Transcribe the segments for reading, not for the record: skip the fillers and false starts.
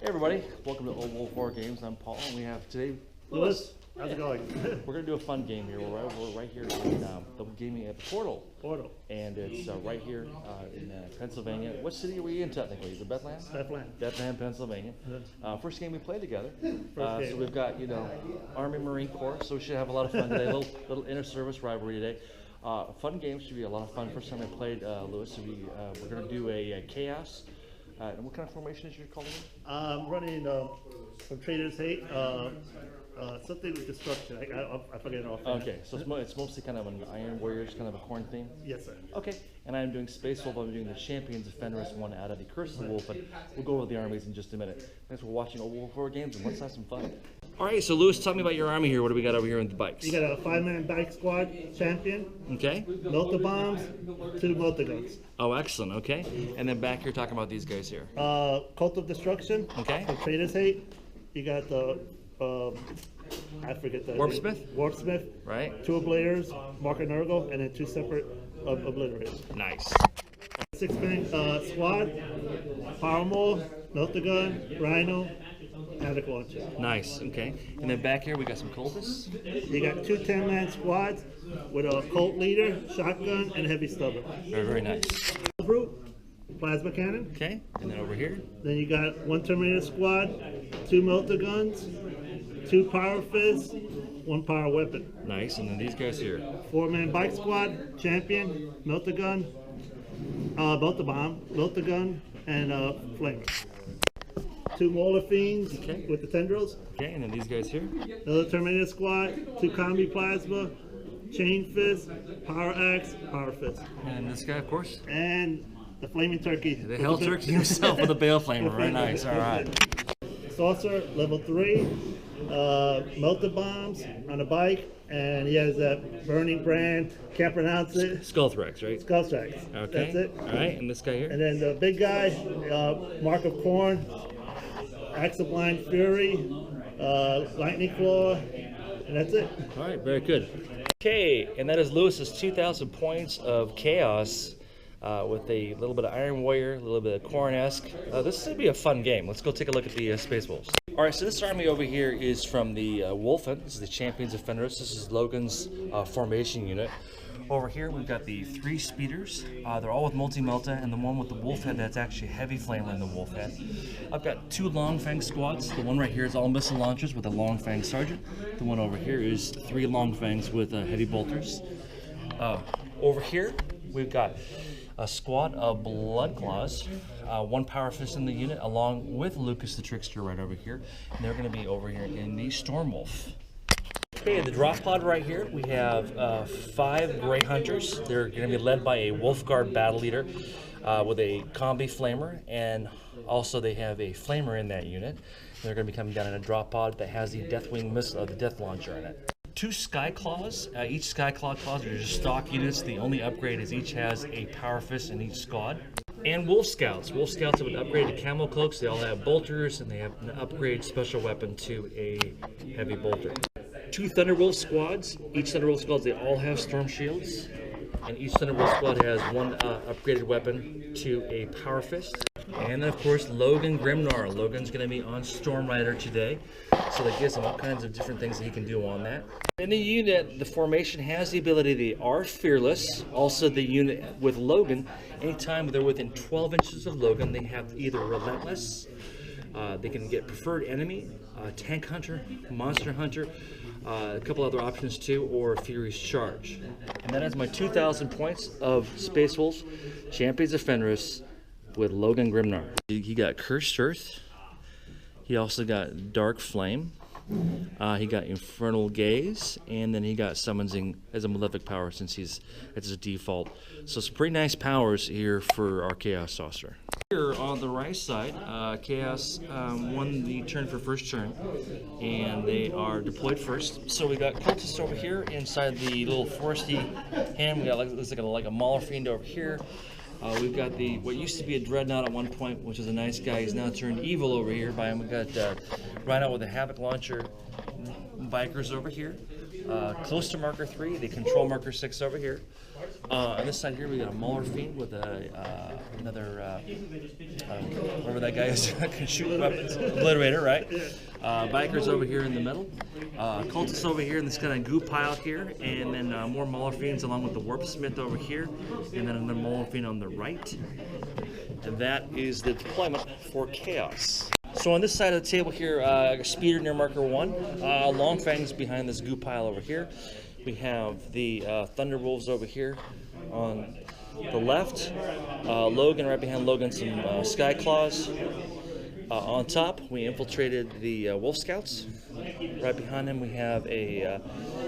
Everybody, welcome to Old Wolf War Games. I'm Paul, and we have today Lewis. How's it going? We're going to do a fun game here. We're right here in the gaming at the Portal. And it's right here in Pennsylvania. What city are we in technically? Is it Bethlehem? Bethlehem, Pennsylvania. First game we played together. So we've got, Army Marine Corps, so we should have a lot of fun today. little inter-service rivalry today. Fun game, should be a lot of fun. First time I played, Lewis, so we're going to do a chaos. And what kind of formation is your calling? Running from Trader's Hate, something with destruction. I forget it off. Okay, so it's mostly kind of an Iron Warriors, kind of a Khorne theme? Yes, sir. Okay, and I'm doing Spacewolves. I'm doing the Champions of Fenris, one out of the Curse of the Wolf, and we'll go over the armies in just a minute. Thanks for watching Old Wolf War Games, and let's have some fun. All right, so Lewis, tell me about your army here. What do we got over here in the bikes? You got a 5-man bike squad champion. Okay. Melter bombs, 2 melter guns. Oh, excellent. Okay, and then back here talking about these guys here. Cult of Destruction. Okay. From Trader's Hate. You got the I forget the Warpsmith. Right. 2 Oblators, Mark and Nurgle, and then 2 separate Obliterators. Nice. 6-man squad. Power Maul, melter gun, Rhino, Havoc launcher. Nice. Okay, and then back here we got some cultists. You got 2 10-man squads with a cult leader, shotgun, and heavy stubber. Very, very nice. Brute, plasma cannon. Okay, and then over here. Then you got 1 Terminator squad, 2 melter guns, 2 power fists, 1 power weapon. Nice, and then these guys here. 4-man bike squad, champion, melter gun, melter bomb, melter gun, and flamer. 2 Mauler Fiends with the tendrils. Okay, and then these guys here. Another Terminator squad, 2 Combi Plasma, Chain Fist, Power Axe, Power Fist. And this guy, of course. And the Flaming Turkey. The Hell Turkey himself with a Bale Flamer. Very nice, all right. Saucer, level 3, melter bombs on a bike, and he has that burning brand, can't pronounce it. Skullthrax, right? Skullthrax. Okay. That's it. All right, and this guy here. And then the big guy, Mark of Khorne, Axe of Blind Fury, Lightning Claw, and that's it. All right, very good. Okay, and that is Lewis's 2,000 points of chaos with a little bit of Iron Warrior, a little bit of Khorne-esque. This is going to be a fun game. Let's go take a look at the Spacewolves. All right, so this army over here is from the Wolfen. This is the Champions of Fenris. This is Logan's formation unit. Over here, we've got the 3 speeders. They're all with multi-melta, and the one with the wolf head, that's actually heavy flamer in the wolf head. I've got 2 long fang squads. The one right here is all missile launchers with a long fang sergeant. The one over here is 3 long fangs with heavy bolters. Over here, we've got a squad of blood claws, 1 power fist in the unit, along with Lucas the Trickster right over here. And they're going to be over here in the Stormwolf. Okay, the drop pod right here, we have 5 Grey Hunters. They're going to be led by a Wolf Guard battle leader with a combi flamer, and also they have a flamer in that unit. They're going to be coming down in a drop pod that has the Deathwing missile, the Death Launcher in it. 2 Sky Claws. Each Sky Claw claws are just stock units. The only upgrade is each has a Power Fist in each squad. And Wolf Scouts. Wolf Scouts have an upgraded camo cloaks. They all have bolters, and they have an upgrade special weapon to a heavy bolter. 2 Thunderwolf squads. Each Thunderwolf squad, they all have storm shields. And each Thunderwolf squad has 1 upgraded weapon to a Power Fist. And then, of course, Logan Grimnar. Logan's going to be on Storm Rider today, so that gives him all kinds of different things that he can do on that. In the unit, the formation has the ability, they are fearless. Also, the unit with Logan, anytime they're within 12 inches of Logan, they have either Relentless, they can get Preferred Enemy, Tank Hunter, Monster Hunter, a couple other options too, or Fury's Charge. And that is my 2,000 points of Spacewolves, Champions of Fenris, with Logan Grimnar. He got Cursed Earth. He also got Dark Flame. He got Infernal Gaze, and then he got Summoning as a Malefic power since it's his default. So some pretty nice powers here for our Chaos Saucer. Here on the right side, Chaos won the turn for first turn, and they are deployed first. So we got cultists over here inside the little foresty hand. We got like a Mauler Fiend over here. We've got what used to be a Dreadnought at one point, which is a nice guy. He's now turned evil over here by him. We've got Rhino with a Havoc Launcher, Bikers over here. Close to marker 3, they control marker 6 over here. On this side here, we got a Mauler Fiend with another, whatever that guy is, can shoot weapons. Obliterator, right? Bikers over here in the middle. Cultists over here in this kind of goo pile here. And then more Mauler Fiends along with the Warp Smith over here. And then another Mauler Fiend on the right. And that is the deployment for Chaos. So on this side of the table here, Speeder near marker 1, Long Fangs behind this goo pile over here. We have the Thunderwolves over here on the left. Logan, right behind Logan, some Sky Claws. On top, we infiltrated the Wolf Scouts. Right behind him, we have a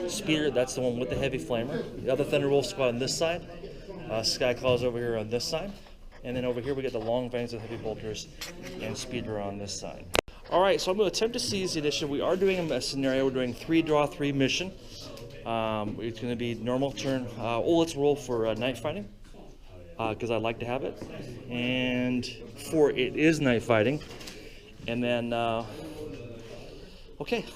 Speeder, that's the one with the heavy flamer. The other Thunderwolf squad on this side. Sky Claws over here on this side. And then over here we get the Long Fangs with heavy bolters and Speeder on this side. All right, so I'm going to attempt to seize the initiative. We are doing a scenario. We're doing 3 draw 3 mission. It's going to be normal turn. Let's roll for night fighting because I'd like to have it. And 4, it is night fighting. And then, okay.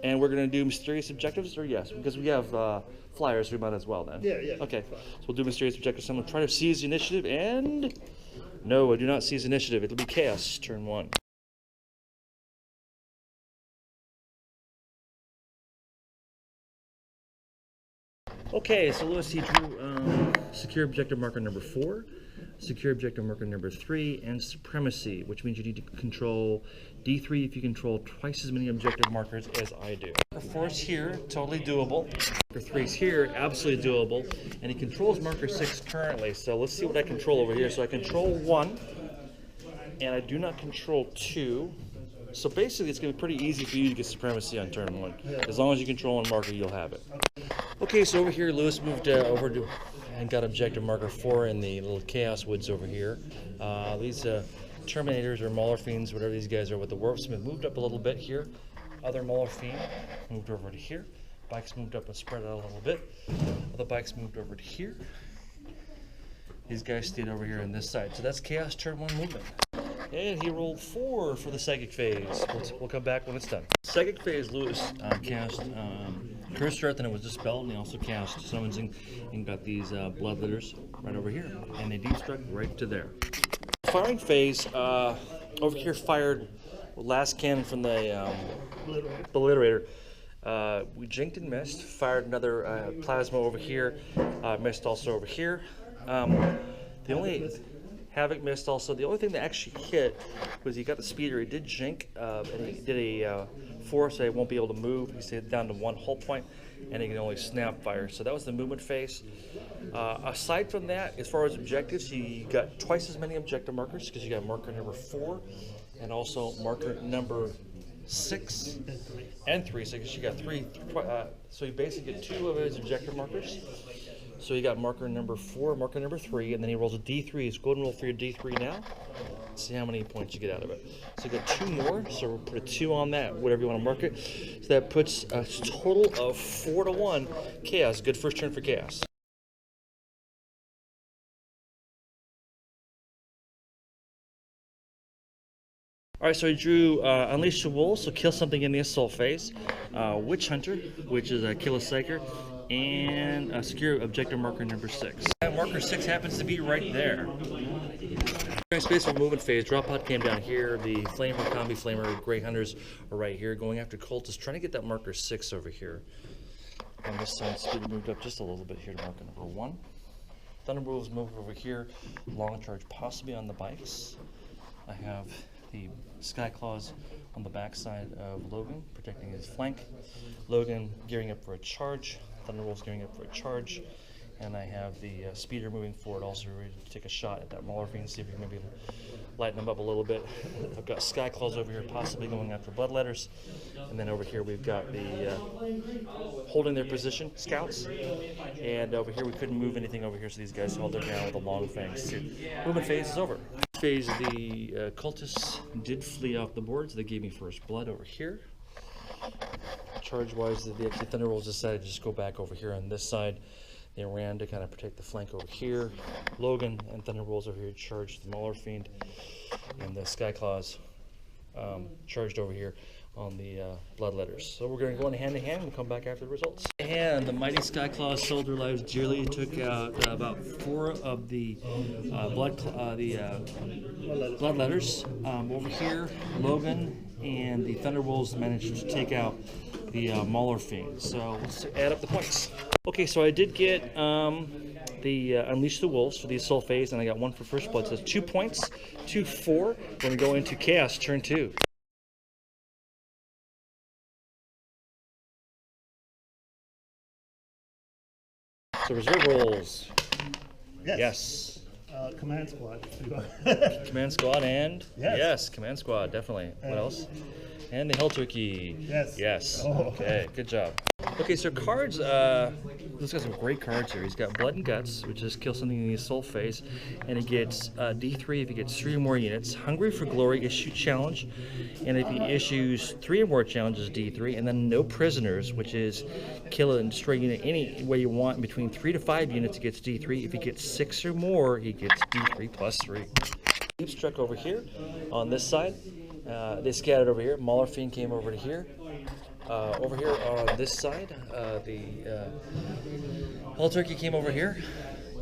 And we're going to do mysterious objectives, or yes, because we have flyers, we might as well then. Yeah. Okay, so we'll do mysterious objectives. So I'm going to try to seize the initiative, and no, I do not seize initiative. It'll be Chaos, turn 1. Okay, so Lewis, he drew secure objective marker number 4, secure objective marker number 3, and supremacy, which means you need to control D3 if you control twice as many objective markers as I do. Marker 4 is here, totally doable. Marker 3 is here, absolutely doable. And he controls marker 6 currently, so let's see what I control over here. So I control 1, and I do not control 2. So basically, it's going to be pretty easy for you to get supremacy on turn 1. As long as you control 1 marker, you'll have it. Okay, so over here, Lewis moved over to and got objective marker 4 in the little Chaos Woods over here. These Terminators or Mauler Fiends, whatever these guys are with the Warp Smith, moved up a little bit here. Other Mauler Fiend moved over to here. Bikes moved up and spread out a little bit. Other bikes moved over to here. These guys stayed over here on this side. So that's Chaos turn 1 movement. And he rolled 4 for the Psychic Phase. We'll come back when it's done. Psychic Phase, Lewis cast Curse Earth, and it was dispelled, and he also cast Summonsing and got these Bloodletters right over here. And they deep struck right to there. Firing Phase, over here fired last cannon from the Obliterator. We jinked and missed, fired another Plasma over here, missed also over here. The only Havoc missed also. The only thing that actually hit was he got the Speeder. He did jink, and he did a force. So he won't be able to move. He stayed down to 1 hull point, and he can only snap fire. So that was the movement phase. Aside from that, as far as objectives, he got twice as many objective markers because you got marker number 4 and also marker number 6 and 3. So you got 3. So you basically get 2 of his objective markers. So you got marker number 4, marker number 3, and then he rolls a D3. So go ahead and roll for your D3 now. See how many points you get out of it. So you got 2 more, so we'll put a 2 on that, whatever you want to mark it. So that puts a total of 4 to 1. Chaos, good first turn for Chaos. Alright, so he drew Unleash the Wolves, so kill something in the assault phase. Witch Hunter, which is a kill a Psyker, and secure objective marker number 6. That marker 6 happens to be right there. During Spacewolves movement phase, drop pod came down here. The Flamer, Combi Flamer, Grey Hunters are right here, going after Cultists, trying to get that marker 6 over here. On this side, Speeder moved up just a little bit here to marker number 1. Thunderwolves moved over here, long charge possibly on the bikes. I have the Sky Claws on the backside of Logan, protecting his flank. Logan gearing up for a charge. Thunderwolves gearing up for a charge. And I have the Speeder moving forward, also ready to take a shot at that Mauler Fiend, see if we can maybe lighten them up a little bit. I've got Sky Claws over here, possibly going after Bloodletters. And then over here we've got the holding their position, Scouts. And over here we couldn't move anything over here, so these guys held their ground with the Long Fangs too. Movement phase is over. phase, the cultists did flee off the board, so they gave me first blood over here. Charge-wise, the actually Thunderwolves decided to just go back over here on this side. They ran to kind of protect the flank over here. Logan and Thunderwolves over here charged the Mauler Fiend, and the Skyclaws charged over here on the Bloodletters. So we're going to go in hand in hand and we'll come back after the results. And the mighty Skyclaws sold their lives dearly. Took out about 4 of the Bloodletters. Over here, Logan and the Thunderwolves managed to take out the Mauler Fiend. So let's add up the points. Okay, so I did get the Unleash the Wolves for the Assault phase, and I got 1 for First Blood. So that's 2 points, 2, 4. We're going to go into Chaos turn 2. So reserve rolls. Yes. Command squad. Command squad and yes. Command squad, definitely. What else? And the Hell Turkey. Yes. Yes. Oh. Okay, good job. Okay, so cards, this guy's some great cards here. He's got Blood and Guts, which is kill something in the assault phase, and he gets D3 if he gets 3 or more units. Hungry for Glory, issue challenge, and if he issues 3 or more challenges, D3, and then no prisoners, which is kill and destroy unit any way you want. In between 3 to 5 units, he gets D3. If he gets 6 or more, he gets D3 plus 3. Deep Struck over here on this side. They scattered over here. Mauler Fiend came over to here. Over here on this side, the Hell Turkey came over here,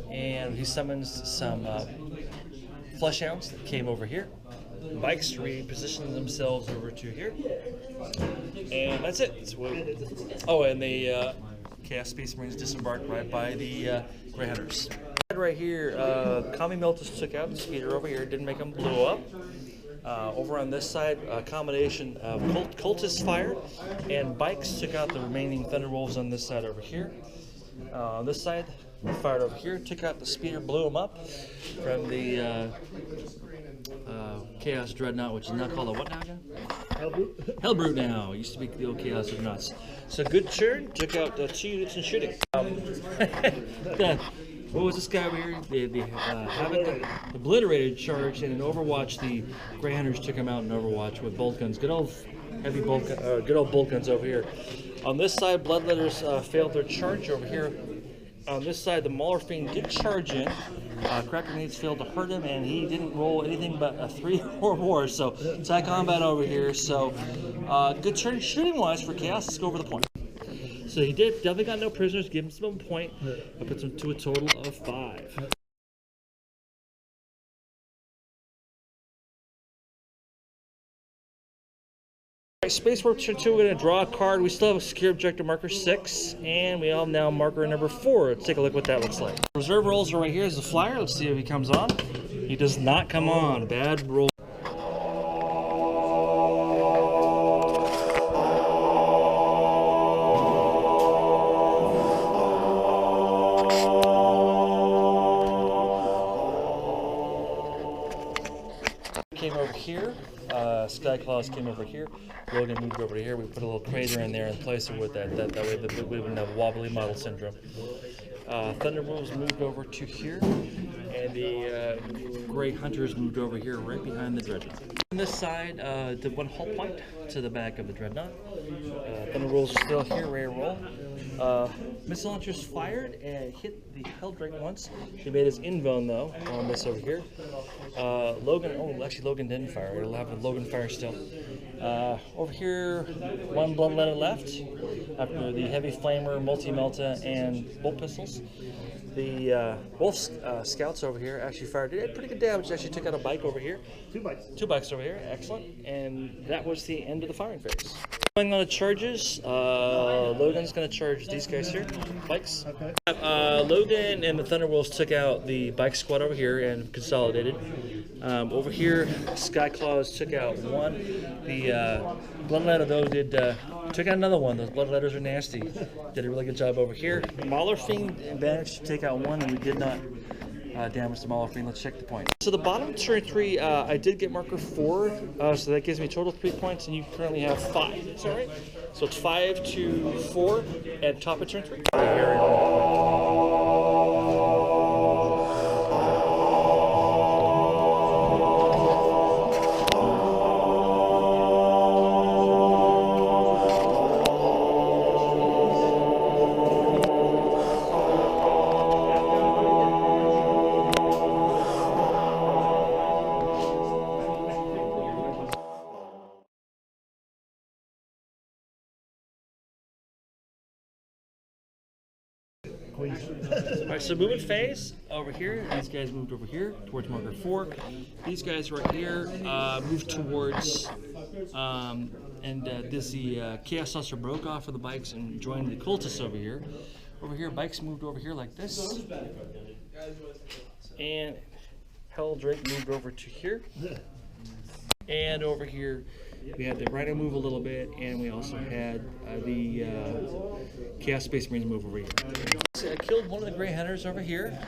and he summons some Flesh Hounds that came over here. Bikes repositioned themselves over to here, and that's it. Oh, and the Chaos Space Marines disembarked right by the Grey Hunters. Right here, Commie Miltus took out the speeder over here, didn't make them blow up. Over on this side, a combination of cultists fired, and bikes took out the remaining Thunderwolves on this side over here. On this side, fired over here, took out the speeder, blew them up from the Chaos Dreadnought, which is now called a what now again? Hellbrute now. It used to be the old Chaos Dreadnoughts. So good turn, took out 2 units in shooting. What was this guy over here? The Havoc Obliterated charge, and in Overwatch, the Grey Hunters took him out in Overwatch with bolt guns. Good old heavy bolt, good old bolt guns over here. On this side, Bloodletters failed their charge over here. On this side, the Mauler Fiend did charge in. Crack Grenades failed to hurt him, and he didn't roll anything but a 3 or more. So tie combat over here. So good turn shooting wise for Chaos. Let's go over the point. So he definitely got no prisoners, give him some point. I puts him to a total of 5. Alright, Space Warp turn 2, we're going to draw a card. We still have a secure objective marker 6, and we have now marker number 4. Let's take a look what that looks like. Reserve rolls are right here as a flyer. Let's see if he comes on. He does not come on. Bad roll. Came over here. Skyclaws came over here. Logan moved over to here. We put a little crater in there in place of with that way we wouldn't have wobbly model syndrome. Thunderwolves moved over to here, and the Grey Hunters moved over here right behind the Dreadnought. On this side, the 1 hull point to the back of the Dreadnought. Thunderwolves are still here, ready to roll. Missile launchers fired and hit the Helldrake once. He made his invuln though on this over here. Logan didn't fire. It'll have a Logan fire still. Over here, 1 Bloodletter left after the Heavy Flamer, Multi-Melta, and Bolt Pistols. The Wolf Scouts over here actually fired. They had pretty good damage. Actually took out a bike over here. 2 bikes. 2 bikes over here. Excellent. And that was the end of the firing phase. Going on the charges, Logan's going to charge these guys here, bikes. Okay. Logan and the Thunderwolves took out the bike squad over here and consolidated. Over here, Skyclaws took out 1. The Bloodletter though took out another one. Those Bloodletters are nasty. Did a really good job over here. Mauler Fiend managed to take out 1, and we did not damage the Mauler Fiend. Let's check the point. So the bottom turn 3, I did get marker 4, so that gives me a total of 3 points, and you currently have 5. Is that right? So it's 5 to 4 at top of turn 3. please. Alright, so movement phase over here. These guys moved over here towards marker 4. These guys right here moved towards, the Chaos Saucer broke off of the bikes and joined the cultists over here. Over here, bikes moved over here like this. And Hell Drake moved over to here. And over here, we had the Rhino move a little bit, and we also had the Chaos Space Marines move over here. I killed one of the Grey Hunters over here,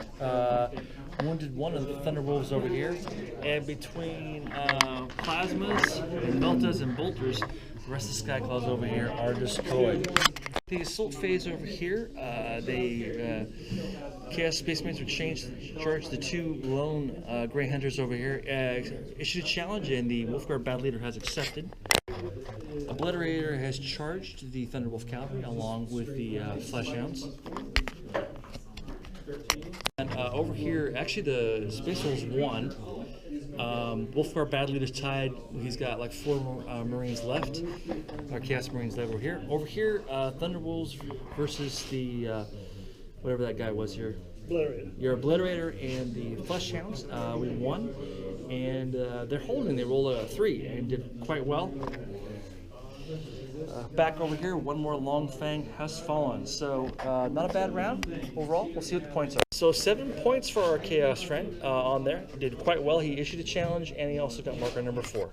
wounded one of the Thunderwolves over here, and between Plasmas and Meltas and Bolters, the rest of the Skyclaws over here are destroyed. The Assault phase over here, Chaos Space Marines were charged the 2 lone Grey Hunters over here, issued a challenge, and the Wolfguard Battle Leader has accepted. Obliterator has charged the Thunderwolf Cavalry along with the Flesh Hounds. And over here, actually the Spacewolves won. Wolfguard Battle Leader's tied. He's got like 4 Marines left. Our Chaos Marines left over here. Over here, Thunderwolves versus the whatever that guy was here. Obliterator. Your Obliterator and the Flesh Hounds. We won, and they're holding. They rolled a 3 and did quite well. Back over here, one more Long Fang has fallen. So not a bad round overall. We'll see what the points are. So 7 points for our Chaos friend on there. Did quite well. He issued a challenge, and he also got marker number 4.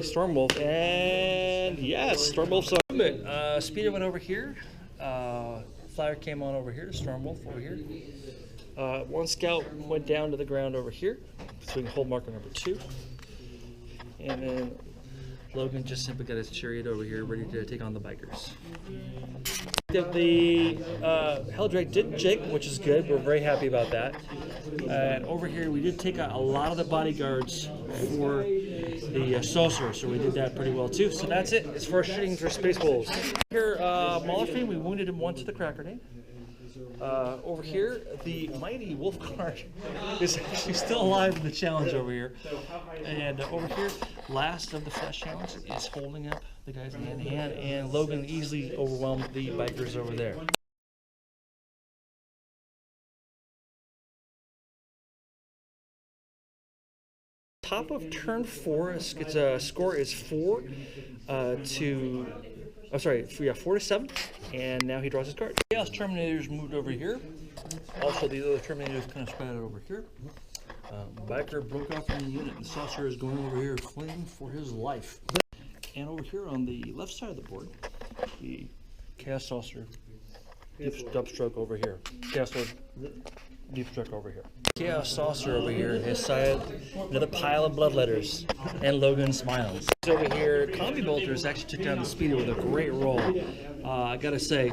Stormwolf, and yes, Stormwolf's on. Speeder went over here. Flyer came on over here. Stormwolf over here. One scout went down to the ground over here, so we can hold marker number 2. And then Logan just simply got his chariot over here, ready to take on the bikers. The Helldrake didn't jig, which is good. We're very happy about that. And over here, we did take out a lot of the bodyguards for the Saucer, so we did that pretty well too. So that's it. It's for shooting for Spacewolves. Here, Moliframe, we wounded him once to the Crackernade. Over here, the mighty Wolfguard is actually still alive in the challenge over here. And over here, last of the Flesh Hounds is holding up the guys hand in hand, and Logan easily overwhelmed the bikers over there. Top of turn 4, its score is 4 to. Oh, sorry, 4 to 7, and now he draws his card. Chaos Terminators moved over here. Also, the other Terminators kind of spread out over here. Biker broke off from the unit, and Saucer is going over here, fleeing for his life. And over here on the left side of the board, the Chaos Saucer Deep Stroke over here. Chaos Saucer Deep Stroke over here. Chaos Saucer over here has sighted another pile of bloodletters, and Logan smiles. Over here, Combi Bolters actually took down the Speeder with a great roll. I gotta say,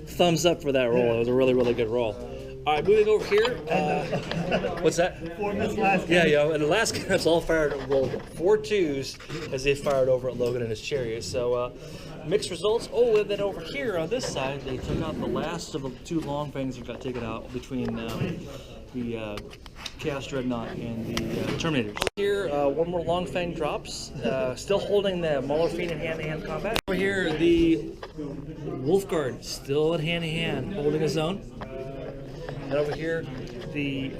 thumbs up for that roll. It was a really, really good roll. All right, moving over here. What's that? 4 minutes last game. Yeah, and the last guys all fired, rolled 4 2s as they fired over at Logan and his chariot. So mixed results. Oh, and then over here on this side, they took out the last of the 2 Long Fangs that got taken out between the Chaos Dreadnought and the Terminators. Here, one more Long Fang drops, still holding the Mauler Fiend in hand-to-hand combat. Over here, the Wolfguard still in hand-to-hand, holding his own. And over here, the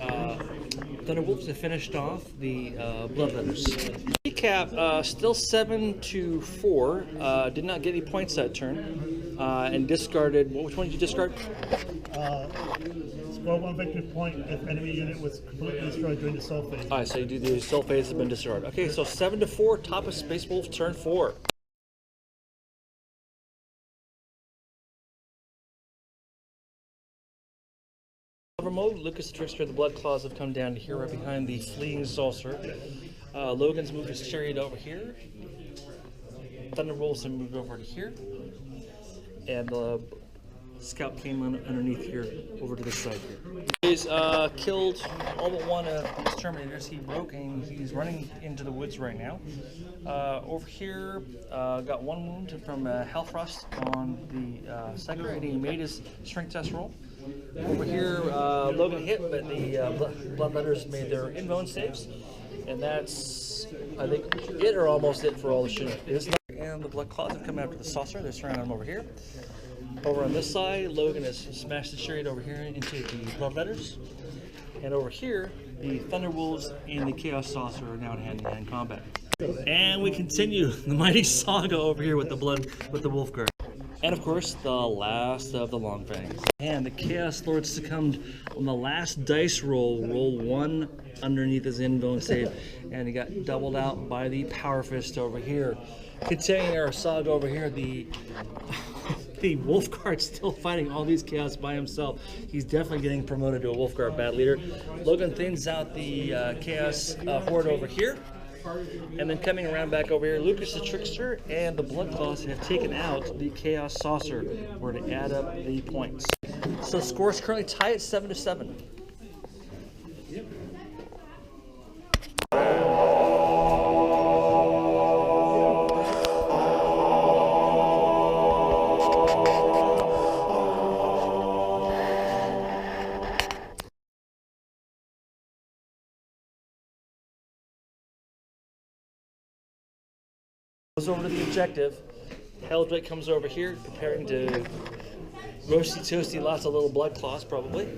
Thunderwolves have finished off the Bloodletters. Recap, still 7 to 4. Did not get any points that turn, and discarded. Which one did you discard? Score 1 victory point if enemy unit was completely destroyed during the Soul phase. Alright, so you do the Soul phase has been discarded. Okay, so 7 to 4, top of Spacewolves, turn 4. Mode, Lucas the Trickster, the Blood Claws have come down to here right behind the fleeing Saucer. Logan's moved his chariot over here. Thunderwolves have moved over to here. And the scout came underneath here, over to this side here. He's killed all but one of these Terminators. He broke and he's running into the woods right now. Over here, got one wound from Hellfrost on the sector, and he made his strength test roll. Over here, Logan hit, but the Bloodletters made their invuln saves, and that's, I think, it or almost it for all the shooting. And the Blood Clods have come after the Saucer. They're surrounding him over here. Over on this side, Logan has smashed the chariot over here into the Bloodletters. And over here, the Thunderwolves and the Chaos Saucer are now in hand-to-hand combat. And we continue the mighty saga over here with the Wolf Guard. And of course, the last of the Longfangs. And the Chaos Lord succumbed on the last dice roll, roll 1 underneath his invuln save, and he got doubled out by the Power Fist over here. Continuing our saga over here, the Wolf Guard's still fighting all these Chaos by himself. He's definitely getting promoted to a Wolf Guard bad leader. Logan thins out the Chaos Horde over here. And then coming around back over here, Lucas the Trickster and the Bloodclaws have taken out the Chaos Saucer. We're to add up the points. So the score is currently tied at 7-7. Goes over to the objective. Helldrake comes over here, preparing to roasty toasty lots of little blood claws probably.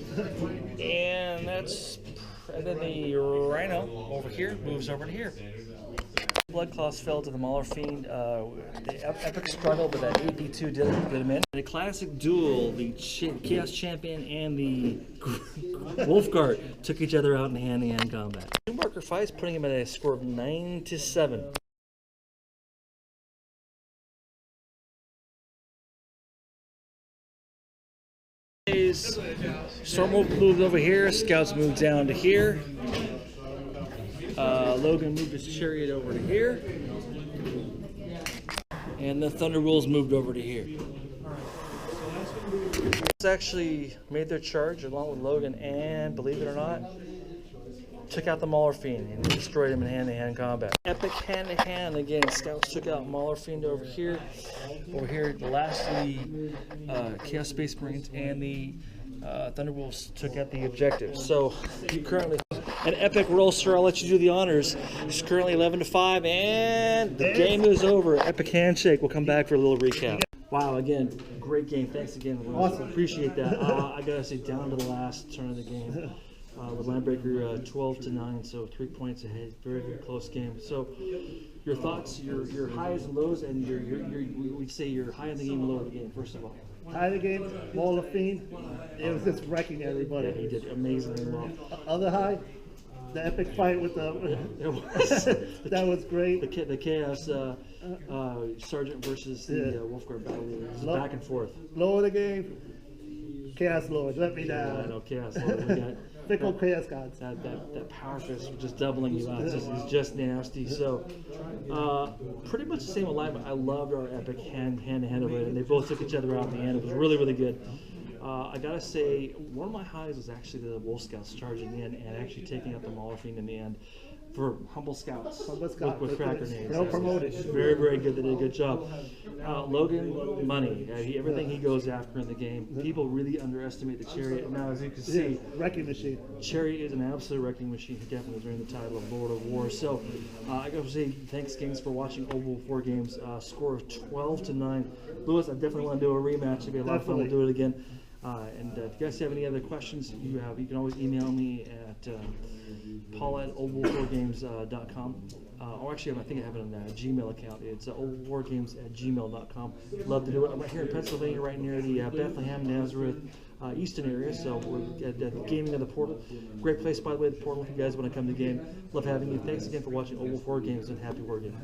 And then the Rhino over here moves over to here. Blood claws fell to the Mauler Fiend. The epic struggle, but that AP2 didn't get him in. The classic duel, the Chaos Champion and the Wolf Guard took each other out in hand-to-hand combat. Two marker fights, putting him at a score of 9-7. Stormwolf moved over here, Scouts moved down to here. Logan moved his chariot over to here. And the Thunderwolves moved over to here. Actually made their charge along with Logan, and believe it or not, took out the Mauler Fiend and destroyed him in hand-to-hand combat. Epic hand-to-hand again. Scouts took out Mauler Fiend over here. Over here, the last of the Chaos Space Marines and the Thunderwolves took out the objective. So you currently an epic roll, sir. I'll let you do the honors. It's currently 11-5, and the game is over. Epic handshake. We'll come back for a little recap. Wow, again, great game. Thanks again. Awesome. Appreciate that. I gotta say, down to the last turn of the game. With Landbreaker 12-9, so 3 points ahead. Very, very close game. So, your thoughts, your highs and lows, and we'd say your high in the game and low in the game. First of all, high in the game, Mauler Fiend. It was just wrecking everybody. Yeah, he did amazingly well. Other high, the epic fight with the that was great. The Chaos Sergeant versus the Wolfguard battle. It was back and forth. Low in the game, Chaos Lord. Let me down. I know, Chaos Lord. We got fickle Chaos Gods. That Power Fist was just doubling you out. It's just nasty. So, pretty much the same alignment. I loved our epic hand-to-hand over it, and they both took each other out in the end. It was really, really good. I gotta say, one of my highs was actually the Wolf Scouts charging in and actually taking out the Mauler Fiend in the end. For Humble Scouts with cracker names. No promoted. Very, very good. They did a good job. Logan, money. Everything he goes after in the game. People really underestimate the Chariot. Now, as you can see, wrecking machine. Chariot is an absolute wrecking machine. He definitely is earning the title of Lord of War. So, I gotta say, thanks, Kings, for watching Old Wolf War Games. Score of 12-9. Lewis, I definitely want to do a rematch. It'd be a lot of fun. We'll do it again. And if you guys have any other questions, you can always email me at paul@oldwolfwargames.com. Or actually, I think I have it on a Gmail account. It's oldwargames@gmail.com. Love to do it. I'm right here in Pennsylvania, right near the Bethlehem, Nazareth, Easton area. So we're at the gaming of the Portal. Great place, by the way, the Portal, if you guys want to come to the game. Love having you. Thanks again for watching Old Wolf War Games, and happy War Game.